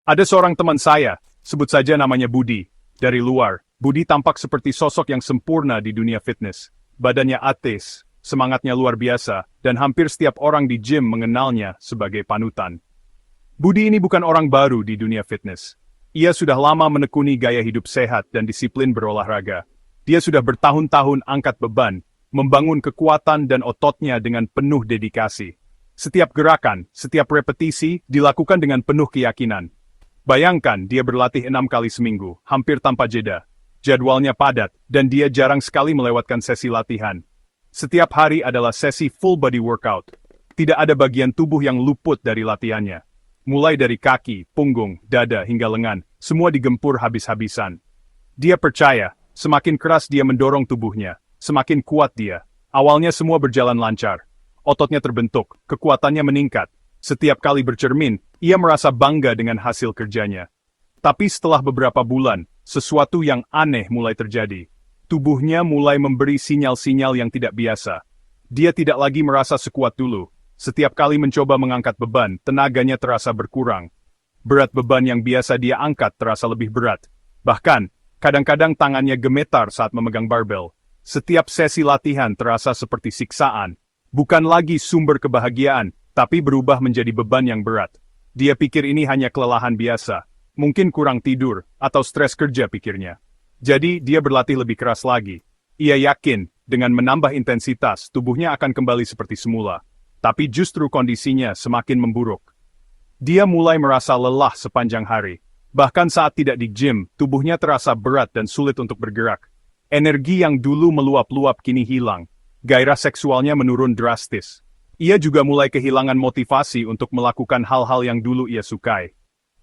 Ada seorang teman saya, sebut saja namanya Budi. Dari luar, Budi tampak seperti sosok yang sempurna di dunia fitness. Badannya atis, semangatnya luar biasa, dan hampir setiap orang di gym mengenalnya sebagai panutan. Budi ini bukan orang baru di dunia fitness. Ia sudah lama menekuni gaya hidup sehat dan disiplin berolahraga. Dia sudah bertahun-tahun angkat beban, membangun kekuatan dan ototnya dengan penuh dedikasi. Setiap gerakan, setiap repetisi dilakukan dengan penuh keyakinan. Bayangkan dia berlatih 6 kali seminggu, hampir tanpa jeda. Jadwalnya padat, dan dia jarang sekali melewatkan sesi latihan. Setiap hari adalah sesi full body workout. Tidak ada bagian tubuh yang luput dari latihannya. Mulai dari kaki, punggung, dada, hingga lengan, semua digempur habis-habisan. Dia percaya, semakin keras dia mendorong tubuhnya, semakin kuat dia. Awalnya semua berjalan lancar. Ototnya terbentuk, kekuatannya meningkat. Setiap kali bercermin, ia merasa bangga dengan hasil kerjanya. Tapi setelah beberapa bulan, sesuatu yang aneh mulai terjadi. Tubuhnya mulai memberi sinyal-sinyal yang tidak biasa. Dia tidak lagi merasa sekuat dulu. Setiap kali mencoba mengangkat beban, tenaganya terasa berkurang. Berat beban yang biasa dia angkat terasa lebih berat. Bahkan, kadang-kadang tangannya gemetar saat memegang barbel. Setiap sesi latihan terasa seperti siksaan. Bukan lagi sumber kebahagiaan, tapi berubah menjadi beban yang berat. Dia pikir ini hanya kelelahan biasa, mungkin kurang tidur, atau stres kerja pikirnya. Jadi, dia berlatih lebih keras lagi. Ia yakin, dengan menambah intensitas, tubuhnya akan kembali seperti semula. Tapi justru kondisinya semakin memburuk. Dia mulai merasa lelah sepanjang hari. Bahkan saat tidak di gym, tubuhnya terasa berat dan sulit untuk bergerak. Energi yang dulu meluap-luap kini hilang. Gairah seksualnya menurun drastis. Ia juga mulai kehilangan motivasi untuk melakukan hal-hal yang dulu ia sukai.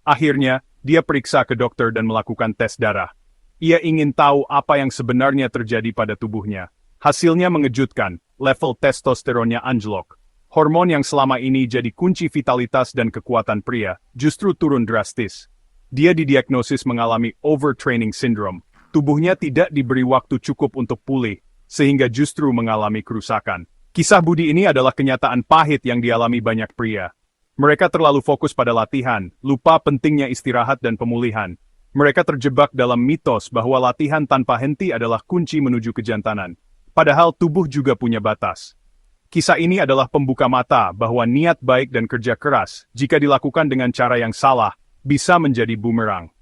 Akhirnya, dia periksa ke dokter dan melakukan tes darah. Ia ingin tahu apa yang sebenarnya terjadi pada tubuhnya. Hasilnya mengejutkan, level testosteronnya anjlok. Hormon yang selama ini jadi kunci vitalitas dan kekuatan pria, justru turun drastis. Dia didiagnosis mengalami overtraining syndrome. Tubuhnya tidak diberi waktu cukup untuk pulih, sehingga justru mengalami kerusakan. Kisah Budi ini adalah kenyataan pahit yang dialami banyak pria. Mereka terlalu fokus pada latihan, lupa pentingnya istirahat dan pemulihan. Mereka terjebak dalam mitos bahwa latihan tanpa henti adalah kunci menuju kejantanan. Padahal tubuh juga punya batas. Kisah ini adalah pembuka mata bahwa niat baik dan kerja keras, jika dilakukan dengan cara yang salah, bisa menjadi bumerang.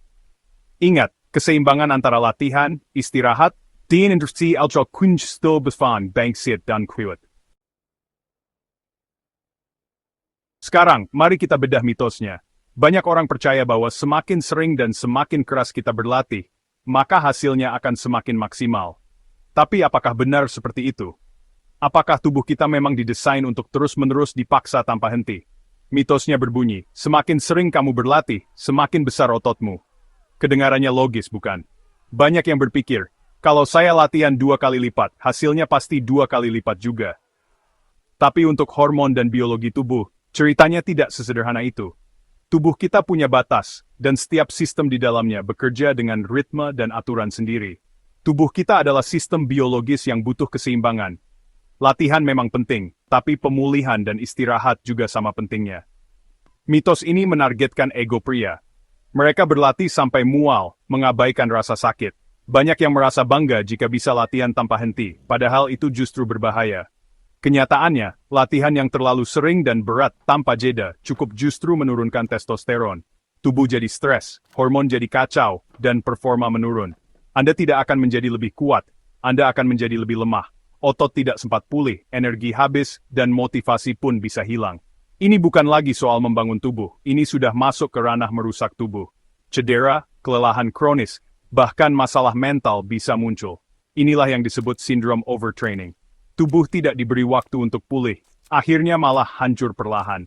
Ingat, keseimbangan antara latihan, istirahat, dan industri ultra kunststofan bevan bangsit dan kuat. Sekarang, mari kita bedah mitosnya. Banyak orang percaya bahwa semakin sering dan semakin keras kita berlatih, maka hasilnya akan semakin maksimal. Tapi apakah benar seperti itu? Apakah tubuh kita memang didesain untuk terus-menerus dipaksa tanpa henti? Mitosnya berbunyi, semakin sering kamu berlatih, semakin besar ototmu. Kedengarannya logis, bukan? Banyak yang berpikir, kalau saya latihan 2 kali lipat, hasilnya pasti 2 kali lipat juga. Tapi untuk hormon dan biologi tubuh, ceritanya tidak sesederhana itu. Tubuh kita punya batas, dan setiap sistem di dalamnya bekerja dengan ritme dan aturan sendiri. Tubuh kita adalah sistem biologis yang butuh keseimbangan. Latihan memang penting, tapi pemulihan dan istirahat juga sama pentingnya. Mitos ini menargetkan ego pria. Mereka berlatih sampai mual, mengabaikan rasa sakit. Banyak yang merasa bangga jika bisa latihan tanpa henti, padahal itu justru berbahaya. Kenyataannya, latihan yang terlalu sering dan berat tanpa jeda cukup justru menurunkan testosteron. Tubuh jadi stres, hormon jadi kacau, dan performa menurun. Anda tidak akan menjadi lebih kuat, Anda akan menjadi lebih lemah. Otot tidak sempat pulih, energi habis, dan motivasi pun bisa hilang. Ini bukan lagi soal membangun tubuh, ini sudah masuk ke ranah merusak tubuh. Cedera, kelelahan kronis, bahkan masalah mental bisa muncul. Inilah yang disebut sindrom overtraining. Tubuh tidak diberi waktu untuk pulih, akhirnya malah hancur perlahan.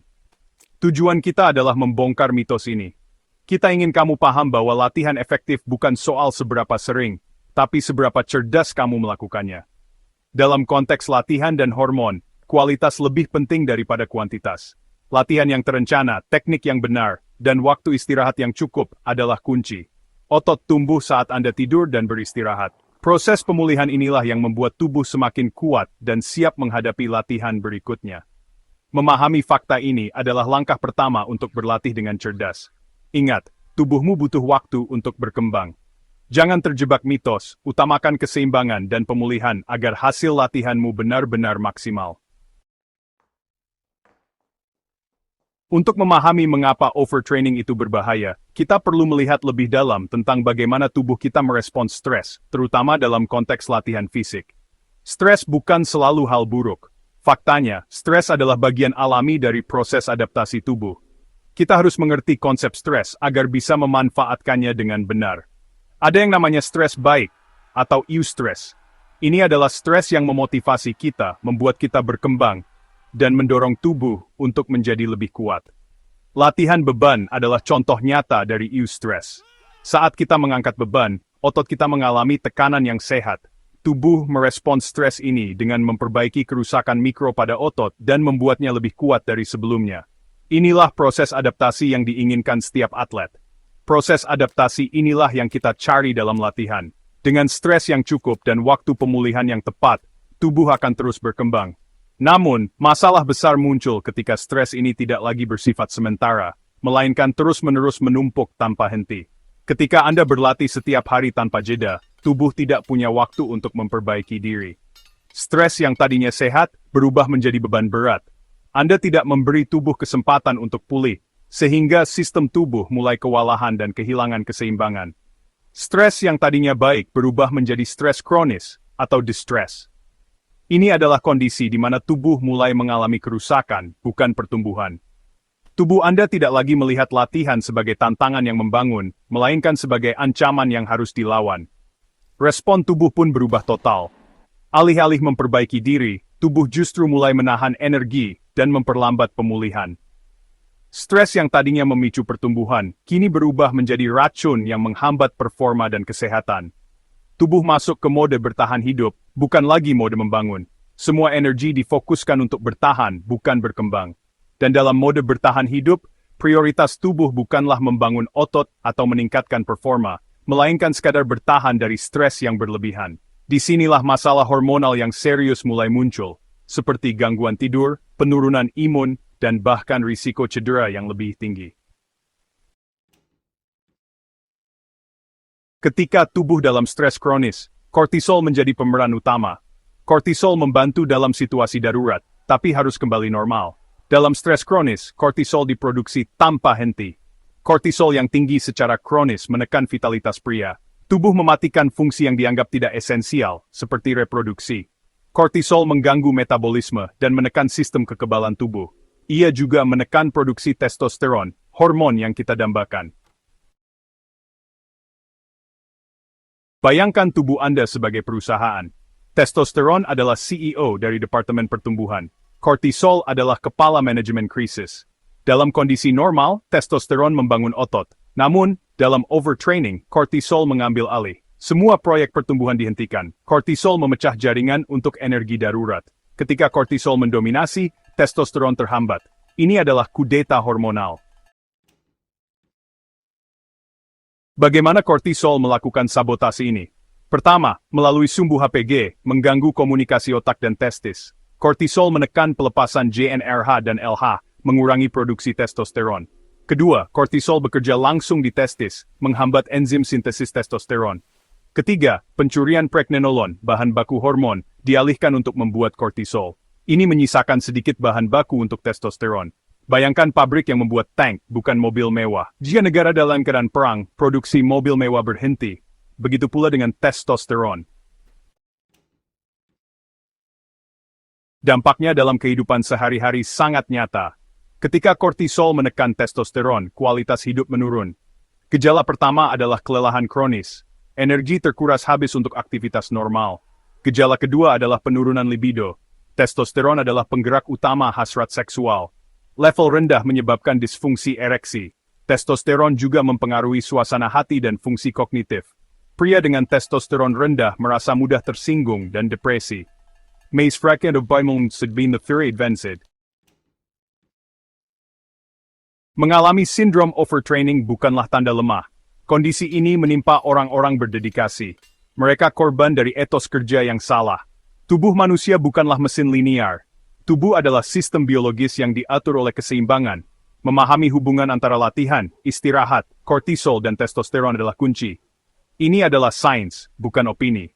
Tujuan kita adalah membongkar mitos ini. Kita ingin kamu paham bahwa latihan efektif bukan soal seberapa sering, tapi seberapa cerdas kamu melakukannya. Dalam konteks latihan dan hormon, kualitas lebih penting daripada kuantitas. Latihan yang terencana, teknik yang benar, dan waktu istirahat yang cukup adalah kunci. Otot tumbuh saat Anda tidur dan beristirahat. Proses pemulihan inilah yang membuat tubuh semakin kuat dan siap menghadapi latihan berikutnya. Memahami fakta ini adalah langkah pertama untuk berlatih dengan cerdas. Ingat, tubuhmu butuh waktu untuk berkembang. Jangan terjebak mitos, utamakan keseimbangan dan pemulihan agar hasil latihanmu benar-benar maksimal. Untuk memahami mengapa overtraining itu berbahaya, kita perlu melihat lebih dalam tentang bagaimana tubuh kita merespons stres, terutama dalam konteks latihan fisik. Stres bukan selalu hal buruk. Faktanya, stres adalah bagian alami dari proses adaptasi tubuh. Kita harus mengerti konsep stres agar bisa memanfaatkannya dengan benar. Ada yang namanya stres baik, atau eustress. Ini adalah stres yang memotivasi kita, membuat kita berkembang, dan mendorong tubuh untuk menjadi lebih kuat. Latihan beban adalah contoh nyata dari eustress. Saat kita mengangkat beban, otot kita mengalami tekanan yang sehat. Tubuh merespons stres ini dengan memperbaiki kerusakan mikro pada otot dan membuatnya lebih kuat dari sebelumnya. Inilah proses adaptasi yang diinginkan setiap atlet. Proses adaptasi inilah yang kita cari dalam latihan. Dengan stres yang cukup dan waktu pemulihan yang tepat, tubuh akan terus berkembang. Namun, masalah besar muncul ketika stres ini tidak lagi bersifat sementara, melainkan terus-menerus menumpuk tanpa henti. Ketika Anda berlatih setiap hari tanpa jeda, tubuh tidak punya waktu untuk memperbaiki diri. Stres yang tadinya sehat, berubah menjadi beban berat. Anda tidak memberi tubuh kesempatan untuk pulih, sehingga sistem tubuh mulai kewalahan dan kehilangan keseimbangan. Stres yang tadinya baik berubah menjadi stres kronis, atau distress. Ini adalah kondisi di mana tubuh mulai mengalami kerusakan, bukan pertumbuhan. Tubuh Anda tidak lagi melihat latihan sebagai tantangan yang membangun, melainkan sebagai ancaman yang harus dilawan. Respon tubuh pun berubah total. Alih-alih memperbaiki diri, tubuh justru mulai menahan energi dan memperlambat pemulihan. Stres yang tadinya memicu pertumbuhan, kini berubah menjadi racun yang menghambat performa dan kesehatan. Tubuh masuk ke mode bertahan hidup, bukan lagi mode membangun. Semua energi difokuskan untuk bertahan, bukan berkembang. Dan dalam mode bertahan hidup, prioritas tubuh bukanlah membangun otot atau meningkatkan performa, melainkan sekadar bertahan dari stres yang berlebihan. Disinilah masalah hormonal yang serius mulai muncul, seperti gangguan tidur, penurunan imun, dan bahkan risiko cedera yang lebih tinggi. Ketika tubuh dalam stres kronis, kortisol menjadi pemeran utama. Kortisol membantu dalam situasi darurat, tapi harus kembali normal. Dalam stres kronis, kortisol diproduksi tanpa henti. Kortisol yang tinggi secara kronis menekan vitalitas pria. Tubuh mematikan fungsi yang dianggap tidak esensial, seperti reproduksi. Kortisol mengganggu metabolisme dan menekan sistem kekebalan tubuh. Ia juga menekan produksi testosteron, hormon yang kita dambakan. Bayangkan tubuh Anda sebagai perusahaan. Testosteron adalah CEO dari Departemen Pertumbuhan. Kortisol adalah kepala manajemen krisis. Dalam kondisi normal, testosteron membangun otot. Namun, dalam overtraining, kortisol mengambil alih. Semua proyek pertumbuhan dihentikan. Kortisol memecah jaringan untuk energi darurat. Ketika kortisol mendominasi, testosteron terhambat. Ini adalah kudeta hormonal. Bagaimana kortisol melakukan sabotase ini? Pertama, melalui sumbu HPG, mengganggu komunikasi otak dan testis. Kortisol menekan pelepasan GnRH dan LH, mengurangi produksi testosteron. Kedua, kortisol bekerja langsung di testis, menghambat enzim sintesis testosteron. Ketiga, pencurian pregnenolon, bahan baku hormon, dialihkan untuk membuat kortisol. Ini menyisakan sedikit bahan baku untuk testosteron. Bayangkan pabrik yang membuat tank, bukan mobil mewah. Jika negara dalam keadaan perang, produksi mobil mewah berhenti. Begitu pula dengan testosteron. Dampaknya dalam kehidupan sehari-hari sangat nyata. Ketika kortisol menekan testosteron, kualitas hidup menurun. Gejala pertama adalah kelelahan kronis. Energi terkuras habis untuk aktivitas normal. Gejala kedua adalah penurunan libido. Testosteron adalah penggerak utama hasrat seksual. Level rendah menyebabkan disfungsi ereksi. Testosteron juga mempengaruhi suasana hati dan fungsi kognitif. Pria dengan testosteron rendah merasa mudah tersinggung dan depresi. Mais fréquent of bimong sedbin the fury advanced. Mengalami sindrom overtraining bukanlah tanda lemah. Kondisi ini menimpa orang-orang berdedikasi. Mereka korban dari etos kerja yang salah. Tubuh manusia bukanlah mesin linear. Tubuh adalah sistem biologis yang diatur oleh keseimbangan. Memahami hubungan antara latihan, istirahat, kortisol dan testosteron adalah kunci. Ini adalah sains, bukan opini.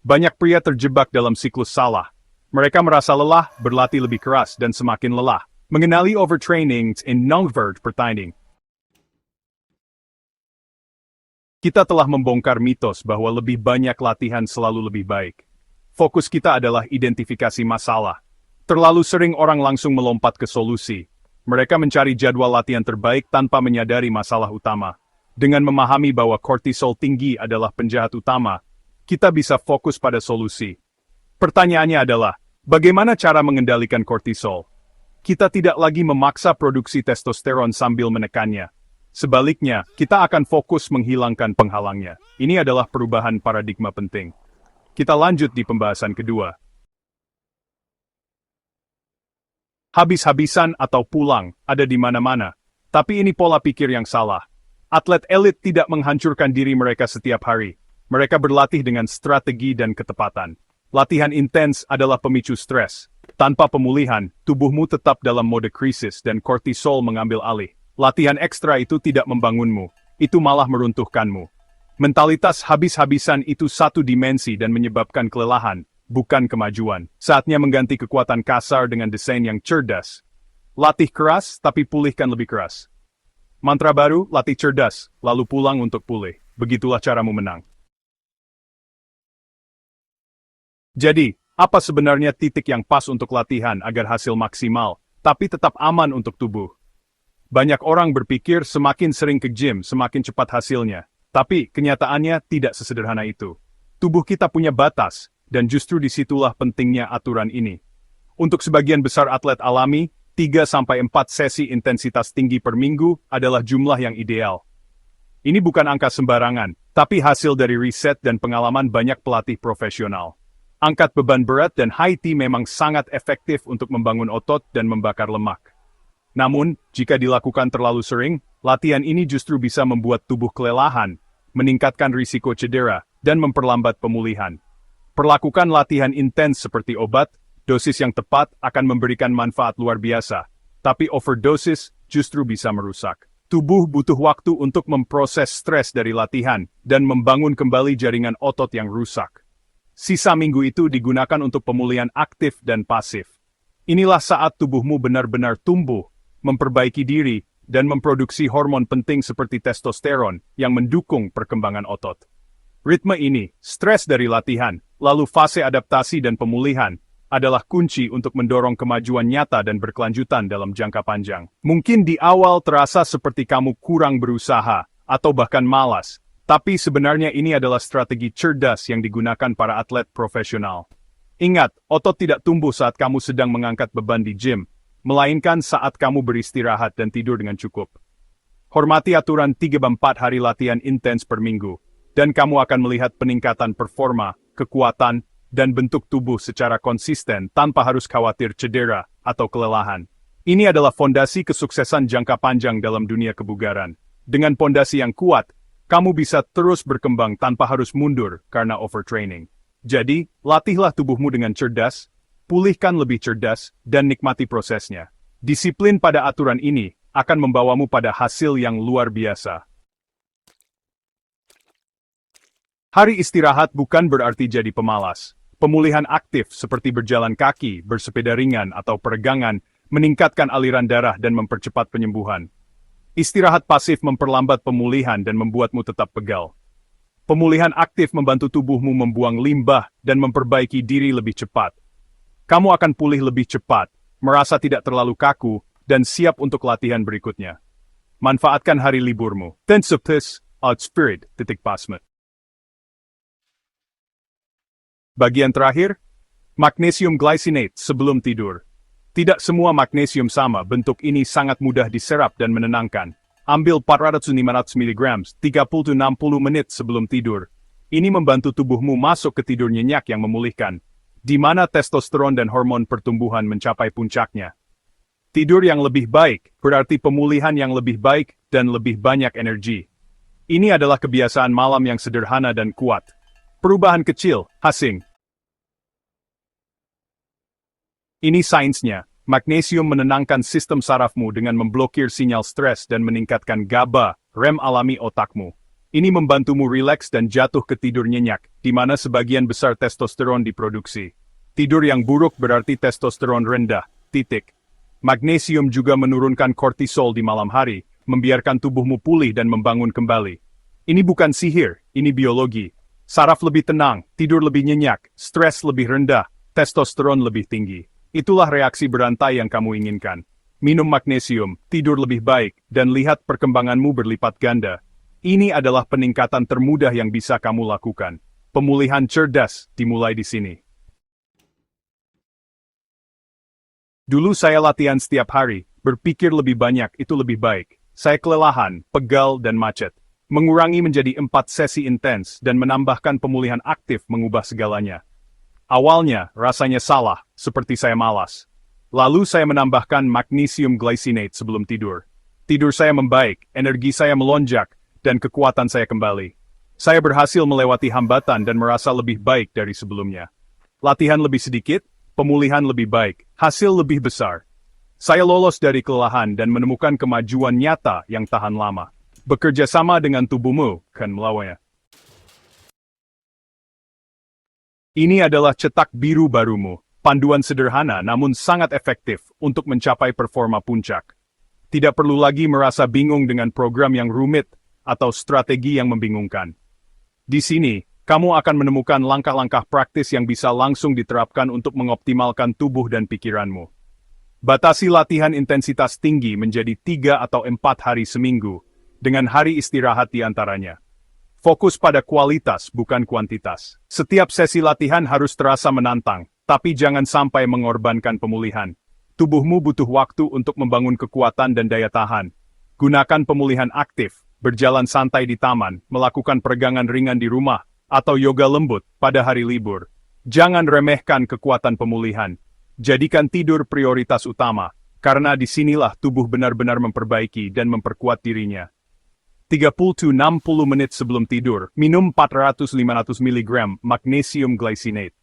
Banyak pria terjebak dalam siklus salah. Mereka merasa lelah, berlatih lebih keras, dan semakin lelah. Mengenali overtraining in non-vert pertanding. Kita telah membongkar mitos bahwa lebih banyak latihan selalu lebih baik. Fokus kita adalah identifikasi masalah. Terlalu sering orang langsung melompat ke solusi. Mereka mencari jadwal latihan terbaik tanpa menyadari masalah utama. Dengan memahami bahwa kortisol tinggi adalah penjahat utama, kita bisa fokus pada solusi. Pertanyaannya adalah, bagaimana cara mengendalikan kortisol? Kita tidak lagi memaksa produksi testosteron sambil menekannya. Sebaliknya, kita akan fokus menghilangkan penghalangnya. Ini adalah perubahan paradigma penting. Kita lanjut di pembahasan kedua. Habis-habisan atau pulang ada di mana-mana. Tapi ini pola pikir yang salah. Atlet elit tidak menghancurkan diri mereka setiap hari. Mereka berlatih dengan strategi dan ketepatan. Latihan intens adalah pemicu stres. Tanpa pemulihan, tubuhmu tetap dalam mode krisis dan kortisol mengambil alih. Latihan ekstra itu tidak membangunmu. Itu malah meruntuhkanmu. Mentalitas habis-habisan itu satu dimensi dan menyebabkan kelelahan, bukan kemajuan. Saatnya mengganti kekuatan kasar dengan desain yang cerdas. Latih keras, tapi pulihkan lebih keras. Mantra baru, latih cerdas, lalu pulang untuk pulih. Begitulah caramu menang. Jadi, apa sebenarnya titik yang pas untuk latihan agar hasil maksimal, tapi tetap aman untuk tubuh? Banyak orang berpikir semakin sering ke gym, semakin cepat hasilnya. Tapi, kenyataannya tidak sesederhana itu. Tubuh kita punya batas, dan justru disitulah pentingnya aturan ini. Untuk sebagian besar atlet alami, 3-4 sesi intensitas tinggi per minggu adalah jumlah yang ideal. Ini bukan angka sembarangan, tapi hasil dari riset dan pengalaman banyak pelatih profesional. Angkat beban berat dan high T memang sangat efektif untuk membangun otot dan membakar lemak. Namun, jika dilakukan terlalu sering, latihan ini justru bisa membuat tubuh kelelahan, meningkatkan risiko cedera, dan memperlambat pemulihan. Perlakukan latihan intens seperti obat, dosis yang tepat akan memberikan manfaat luar biasa, tapi overdosis justru bisa merusak. Tubuh butuh waktu untuk memproses stres dari latihan, dan membangun kembali jaringan otot yang rusak. Sisa minggu itu digunakan untuk pemulihan aktif dan pasif. Inilah saat tubuhmu benar-benar tumbuh, memperbaiki diri, dan memproduksi hormon penting seperti testosteron yang mendukung perkembangan otot. Ritme ini, stres dari latihan, lalu fase adaptasi dan pemulihan, adalah kunci untuk mendorong kemajuan nyata dan berkelanjutan dalam jangka panjang. Mungkin di awal terasa seperti kamu kurang berusaha, atau bahkan malas, tapi sebenarnya ini adalah strategi cerdas yang digunakan para atlet profesional. Ingat, otot tidak tumbuh saat kamu sedang mengangkat beban di gym, melainkan saat kamu beristirahat dan tidur dengan cukup. Hormati aturan 3-4 hari latihan intens per minggu, dan kamu akan melihat peningkatan performa, kekuatan, dan bentuk tubuh secara konsisten tanpa harus khawatir cedera atau kelelahan. Ini adalah fondasi kesuksesan jangka panjang dalam dunia kebugaran. Dengan fondasi yang kuat, kamu bisa terus berkembang tanpa harus mundur karena overtraining. Jadi, latihlah tubuhmu dengan cerdas, pulihkan lebih cerdas, dan nikmati prosesnya. Disiplin pada aturan ini akan membawamu pada hasil yang luar biasa. Hari istirahat bukan berarti jadi pemalas. Pemulihan aktif seperti berjalan kaki, bersepeda ringan, atau peregangan meningkatkan aliran darah dan mempercepat penyembuhan. Istirahat pasif memperlambat pemulihan dan membuatmu tetap pegal. Pemulihan aktif membantu tubuhmu membuang limbah dan memperbaiki diri lebih cepat. Kamu akan pulih lebih cepat, merasa tidak terlalu kaku, dan siap untuk latihan berikutnya. Manfaatkan hari liburmu. Tensupis, outspirit, pasmet. Bagian terakhir, magnesium glycinate sebelum tidur. Tidak semua magnesium sama, bentuk ini sangat mudah diserap dan menenangkan. Ambil 400-500 mg 30-60 menit sebelum tidur. Ini membantu tubuhmu masuk ke tidur nyenyak yang memulihkan, di mana testosteron dan hormon pertumbuhan mencapai puncaknya. Tidur yang lebih baik berarti pemulihan yang lebih baik dan lebih banyak energi. Ini adalah kebiasaan malam yang sederhana dan kuat. Perubahan kecil, hasing. Ini sainsnya. Magnesium menenangkan sistem sarafmu dengan memblokir sinyal stres dan meningkatkan GABA, REM alami otakmu. Ini membantumu rileks dan jatuh ke tidur nyenyak, di mana sebagian besar testosteron diproduksi. Tidur yang buruk berarti testosteron rendah, titik. Magnesium juga menurunkan kortisol di malam hari, membiarkan tubuhmu pulih dan membangun kembali. Ini bukan sihir, ini biologi. Saraf lebih tenang, tidur lebih nyenyak, stres lebih rendah, testosteron lebih tinggi. Itulah reaksi berantai yang kamu inginkan. Minum magnesium, tidur lebih baik, dan lihat perkembanganmu berlipat ganda. Ini adalah peningkatan termudah yang bisa kamu lakukan. Pemulihan cerdas dimulai di sini. Dulu saya latihan setiap hari, berpikir lebih banyak itu lebih baik. Saya kelelahan, pegal, dan macet. Mengurangi menjadi 4 sesi intens dan menambahkan pemulihan aktif mengubah segalanya. Awalnya, rasanya salah, seperti saya malas. Lalu saya menambahkan magnesium glycinate sebelum tidur. Tidur saya membaik, energi saya melonjak, dan kekuatan saya kembali. Saya berhasil melewati hambatan dan merasa lebih baik dari sebelumnya. Latihan lebih sedikit, pemulihan lebih baik, hasil lebih besar. Saya lolos dari kelelahan dan menemukan kemajuan nyata yang tahan lama. Bekerja sama dengan tubuhmu, kan melawannya. Ini adalah cetak biru barumu, panduan sederhana namun sangat efektif untuk mencapai performa puncak. Tidak perlu lagi merasa bingung dengan program yang rumit atau strategi yang membingungkan. Di sini, kamu akan menemukan langkah-langkah praktis yang bisa langsung diterapkan untuk mengoptimalkan tubuh dan pikiranmu. Batasi latihan intensitas tinggi menjadi 3 atau 4 hari seminggu, dengan hari istirahat di antaranya. Fokus pada kualitas, bukan kuantitas. Setiap sesi latihan harus terasa menantang, tapi jangan sampai mengorbankan pemulihan. Tubuhmu butuh waktu untuk membangun kekuatan dan daya tahan. Gunakan pemulihan aktif, berjalan santai di taman, melakukan peregangan ringan di rumah, atau yoga lembut pada hari libur. Jangan remehkan kekuatan pemulihan. Jadikan tidur prioritas utama, karena disinilah tubuh benar-benar memperbaiki dan memperkuat dirinya. 30-60 menit sebelum tidur, minum 400-500 mg magnesium glycinate.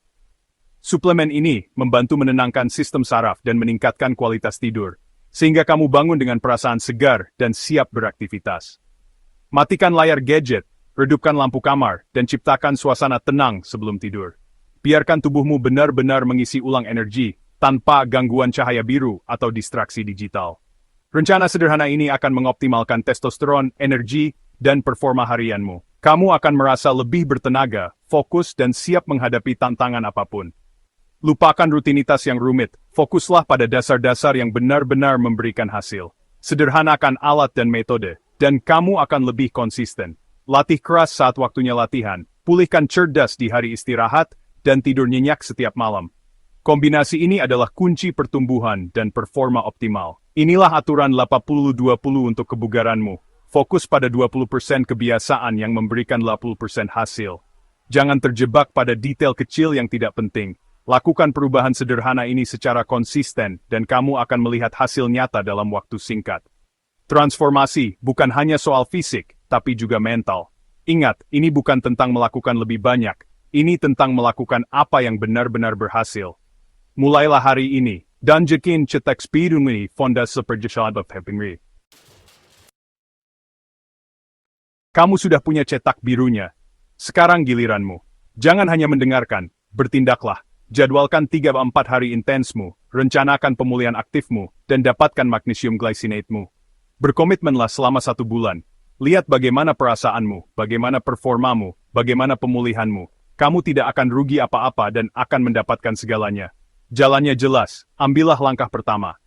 Suplemen ini membantu menenangkan sistem saraf dan meningkatkan kualitas tidur, sehingga kamu bangun dengan perasaan segar dan siap beraktivitas. Matikan layar gadget, redupkan lampu kamar, dan ciptakan suasana tenang sebelum tidur. Biarkan tubuhmu benar-benar mengisi ulang energi, tanpa gangguan cahaya biru atau distraksi digital. Rencana sederhana ini akan mengoptimalkan testosteron, energi, dan performa harianmu. Kamu akan merasa lebih bertenaga, fokus, dan siap menghadapi tantangan apapun. Lupakan rutinitas yang rumit, fokuslah pada dasar-dasar yang benar-benar memberikan hasil. Sederhanakan alat dan metode, dan kamu akan lebih konsisten. Latih keras saat waktunya latihan, pulihkan cerdas di hari istirahat, dan tidur nyenyak setiap malam. Kombinasi ini adalah kunci pertumbuhan dan performa optimal. Inilah aturan 80-20 untuk kebugaranmu. Fokus pada 20% kebiasaan yang memberikan 80% hasil. Jangan terjebak pada detail kecil yang tidak penting. Lakukan perubahan sederhana ini secara konsisten dan kamu akan melihat hasil nyata dalam waktu singkat. Transformasi bukan hanya soal fisik, tapi juga mental. Ingat, ini bukan tentang melakukan lebih banyak. Ini tentang melakukan apa yang benar-benar berhasil. Mulailah hari ini, dan jekin cetak spirumi fonda seperjashad of Hepingri. Kamu sudah punya cetak birunya. Sekarang giliranmu. Jangan hanya mendengarkan, bertindaklah. Jadwalkan 3-4 hari intensmu, rencanakan pemulihan aktifmu, dan dapatkan magnesium glycinate-mu. Berkomitmenlah selama 1 bulan. Lihat bagaimana perasaanmu, bagaimana performamu, bagaimana pemulihanmu. Kamu tidak akan rugi apa-apa dan akan mendapatkan segalanya. Jalannya jelas, ambillah langkah pertama.